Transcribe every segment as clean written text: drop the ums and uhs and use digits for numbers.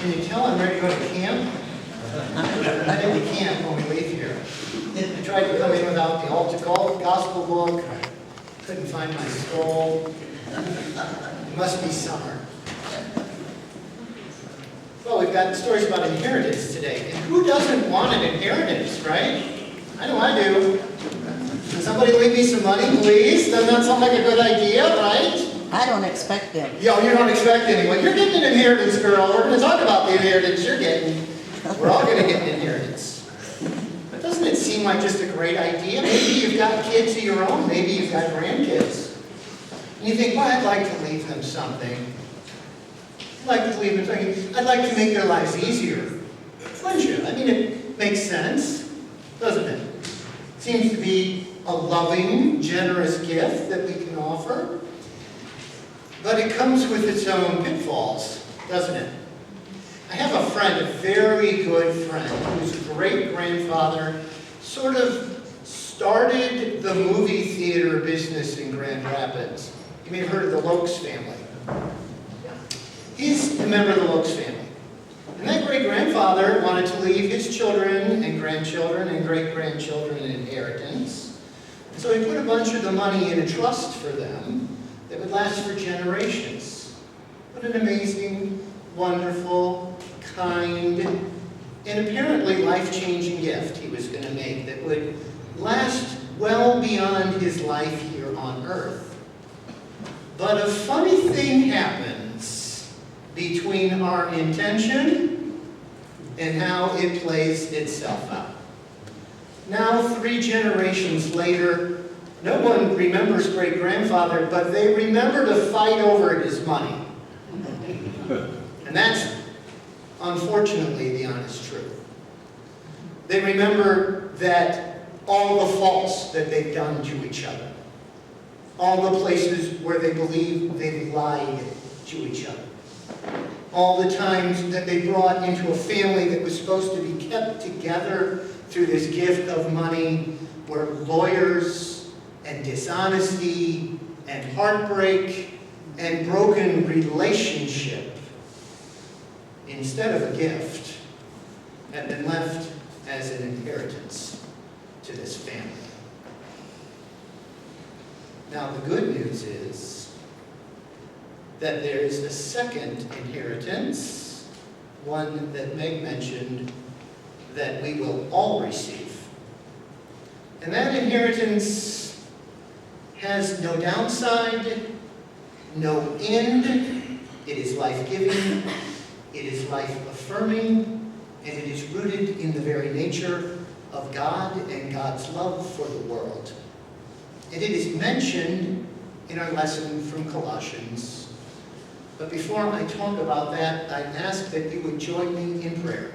Can you tell I'm ready to go to camp? I'm headed to camp when we leave here. I tried to come in without the altar call, gospel book. I couldn't find my scroll. It must be summer. Well, we've got stories about inheritance today. And who doesn't want an inheritance, right? I know I do. Can somebody leave me some money, please? Doesn't that sound like a good idea, right? I don't expect them. Yo, you don't expect anyone. You're getting an inheritance, girl. We're going to talk about the inheritance you're getting. We're all going to get an inheritance. But doesn't it seem like just a great idea? Maybe you've got kids of your own. Maybe you've got grandkids. And you think, well, I'd like to leave them something. I'd like to leave them something. I'd like to make their lives easier. Wouldn't you? I mean, it makes sense, doesn't it? Seems to be a loving, generous gift that we can offer. But it comes with its own pitfalls, doesn't it? I have a friend, a very good friend, whose great-grandfather sort of started the movie theater business in Grand Rapids. You may have heard of the Lokes family. He's a member of the Lokes family. And that great-grandfather wanted to leave his children and grandchildren and great-grandchildren an inheritance. And so he put a bunch of the money in a trust for them that would last for generations. What an amazing, wonderful, kind, and apparently life-changing gift he was going to make that would last well beyond his life here on earth. But a funny thing happens between our intention and how it plays itself out. Now, 3 generations later, no one remembers great-grandfather, but they remember to fight over his money. And that's, unfortunately, the honest truth. They remember that all the faults that they've done to each other, all the places where they believe they've lied to each other, all the times that they brought into a family that was supposed to be kept together through this gift of money, where lawyers and dishonesty and heartbreak and broken relationship, instead of a gift, have been left as an inheritance to this family. Now, the good news is that there is a second inheritance, one that Meg mentioned, that we will all receive. And that inheritance has no downside, no end. It is life-giving, it is life-affirming, and it is rooted in the very nature of God and God's love for the world. And it is mentioned in our lesson from Colossians. But before I talk about that, I ask that you would join me in prayer.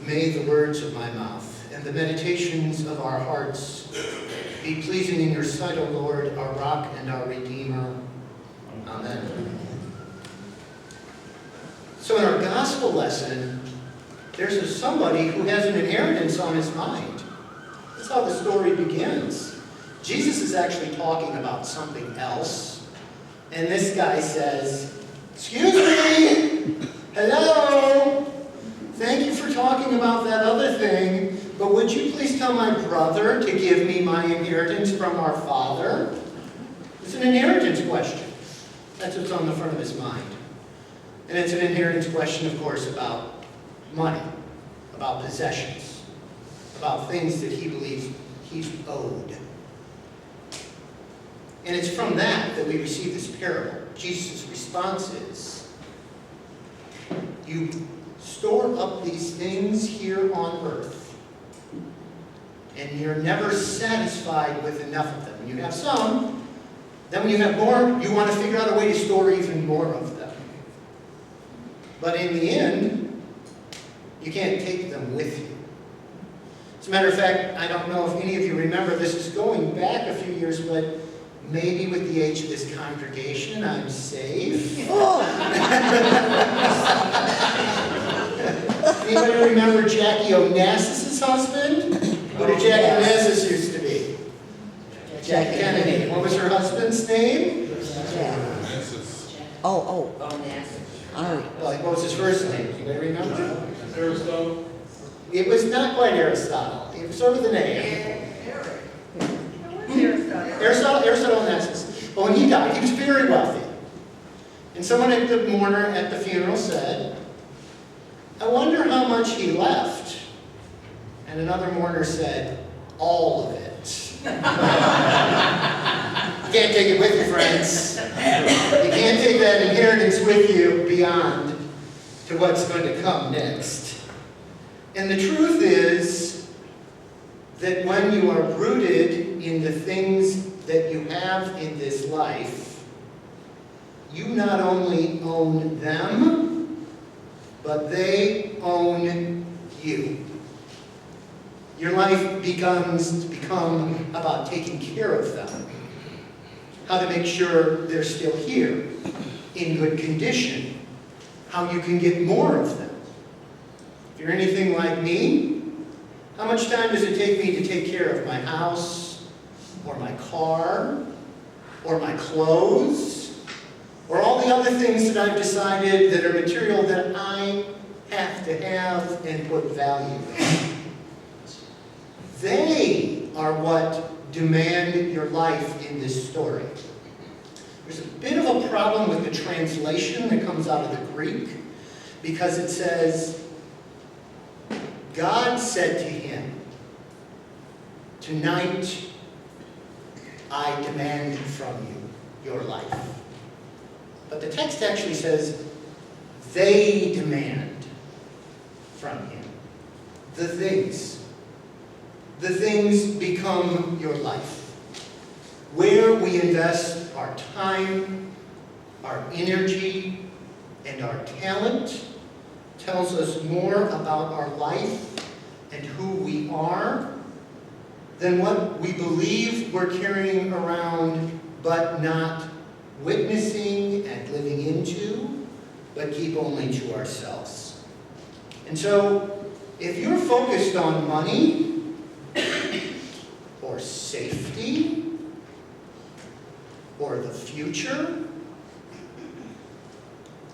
May the words of my mouth and the meditations of our hearts be pleasing in your sight, O Lord, our rock and our Redeemer. Amen. So in our gospel lesson, there's somebody who has an inheritance on his mind. That's how the story begins. Jesus is actually talking about something else. And this guy says, "Excuse me, hello, thank you for talking about that other thing, but would you please tell my brother to give me my inheritance from our father?" It's an inheritance question. That's what's on the front of his mind. And it's an inheritance question, of course, about money, about possessions, about things that he believes he's owed. And it's from that we receive this parable. Jesus' response is, you store up these things here on earth, and you're never satisfied with enough of them. You have some, then when you have more, you want to figure out a way to store even more of them. But in the end, you can't take them with you. As a matter of fact, I don't know if any of you remember, this is going back a few years, but maybe with the age of this congregation, I'm safe. Anybody remember Jackie Onassis' husband? Who did Jackie Onassis used to be? Jack Kennedy. What was her husband's name? Oh, Onassis. oh. What was his first name? Do you remember? Aristotle? It was not quite Aristotle. It was sort of the name. Aristotle Onassis. But when he died, he was very wealthy. And someone at the mourner at the funeral said, I wonder how much he left. And another mourner said, all of it. You can't take it with you, friends. You can't take that inheritance with you beyond to what's going to come next. And the truth is that when you are rooted in the things that you have in this life, you not only own them, but they own you. Your life begins to become about taking care of them. How to make sure they're still here, in good condition. How you can get more of them. If you're anything like me, how much time does it take me to take care of my house, or my car, or my clothes, or all the other things that I've decided that are material that I have to have and put value in? They are what demand your life in this story. There's a bit of a problem with the translation that comes out of the Greek, because it says, God said to him, tonight I demand from you your life. But the text actually says, they demand from him the things. The things become your life. Where we invest our time, our energy, and our talent tells us more about our life and who we are than what we believe we're carrying around but not witnessing and living into, but keep only to ourselves. And so, if you're focused on money, or safety, or the future,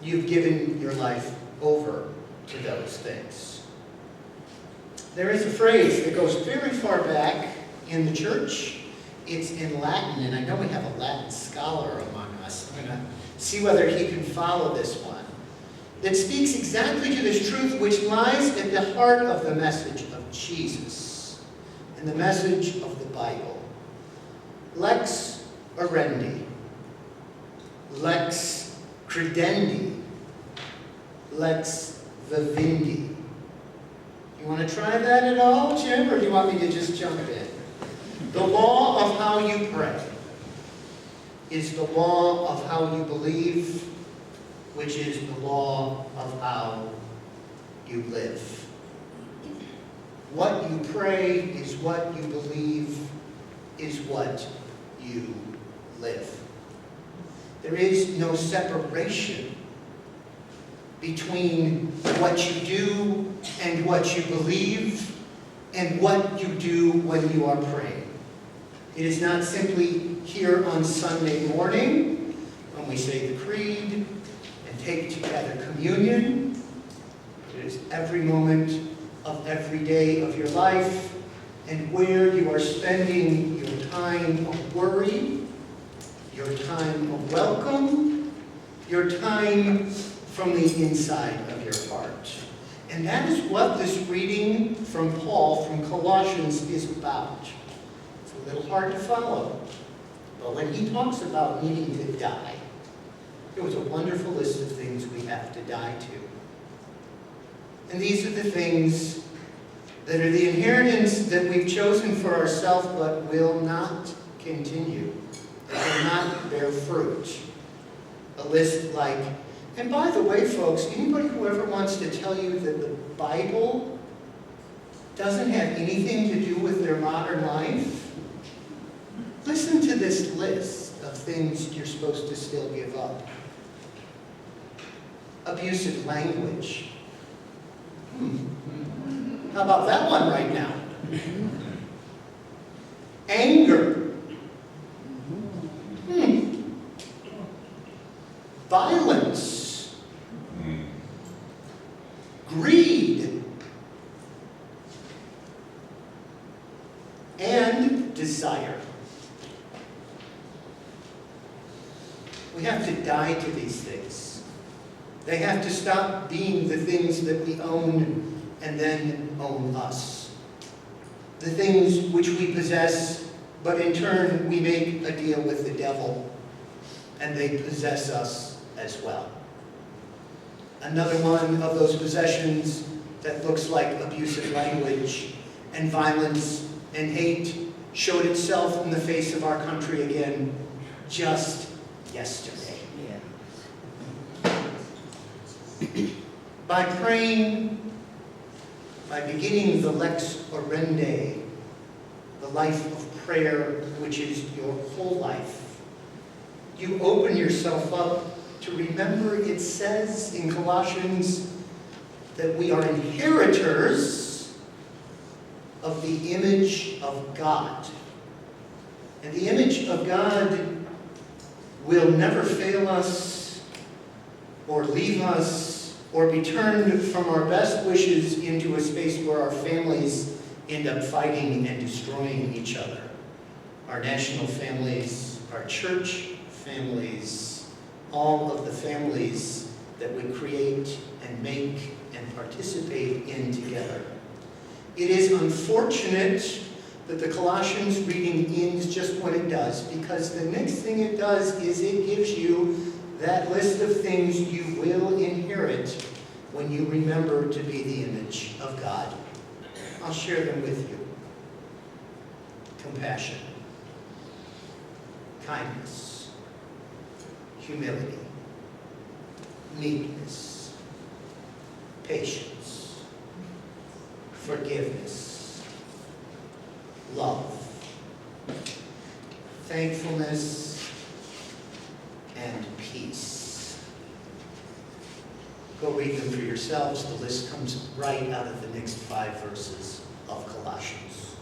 you've given your life over to those things. There is a phrase that goes very far back in the church. It's in Latin, and I know we have a Latin scholar among us. I'm going to see whether he can follow this one. That speaks exactly to this truth which lies at the heart of the message of Jesus and the message of the Bible. Lex oriendi, lex credendi, lex vivendi. You want to try that at all, Jim, or do you want me to just jump in? The law of how you pray is the law of how you believe, which is the law of how you live. What you pray is what you believe, is what you live. There is no separation between what you do and what you believe and what you do when you are praying. It is not simply here on Sunday morning when we say the creed and take together communion. It is every moment of every day of your life and where you are spending your time of worry, your time of welcome, your time from the inside of your heart. And that is what this reading from Paul from Colossians is about. It's a little hard to follow, but when he talks about needing to die, there was a wonderful list of things we have to die to. And these are the things that are the inheritance that we've chosen for ourselves but will not continue, that will not bear fruit. A list like, and by the way, folks, anybody who ever wants to tell you that the Bible doesn't have anything to do with their modern life, listen to this list of things you're supposed to still give up. Abusive language. How about that one right now? Anger. Violence. greed, and desire. We have to die to these things. They have to stop being the things that we own and then own us. The things which we possess, but in turn we make a deal with the devil, and they possess us as well. Another one of those possessions that looks like abusive language and violence and hate showed itself in the face of our country again just yesterday. By praying, by beginning the Lex Orandi, the life of prayer, which is your whole life, you open yourself up to remember it says in Colossians that we are inheritors of the image of God. And the image of God will never fail us or leave us or be turned from our best wishes into a space where our families end up fighting and destroying each other. Our national families, our church families, all of the families that we create and make and participate in together. It is unfortunate that the Colossians reading ends just when it does, because the next thing it does is it gives you that list of things you will inherit when you remember to be the image of God. I'll share them with you. Compassion, kindness, humility, meekness, patience, forgiveness, love, thankfulness, and peace. Go read them for yourselves. The list comes right out of the next 5 verses of Colossians.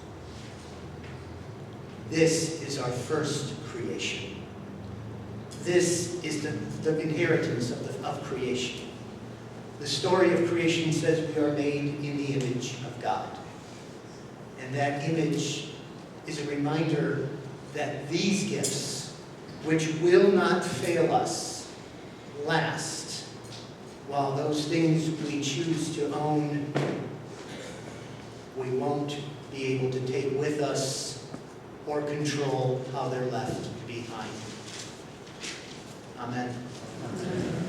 This is our first creation. This is the inheritance of creation. The story of creation says we are made in the image of God. And that image is a reminder that these gifts, which will not fail us, last, while those things we choose to own, we won't be able to take with us or control how they're left behind. Amen. Amen.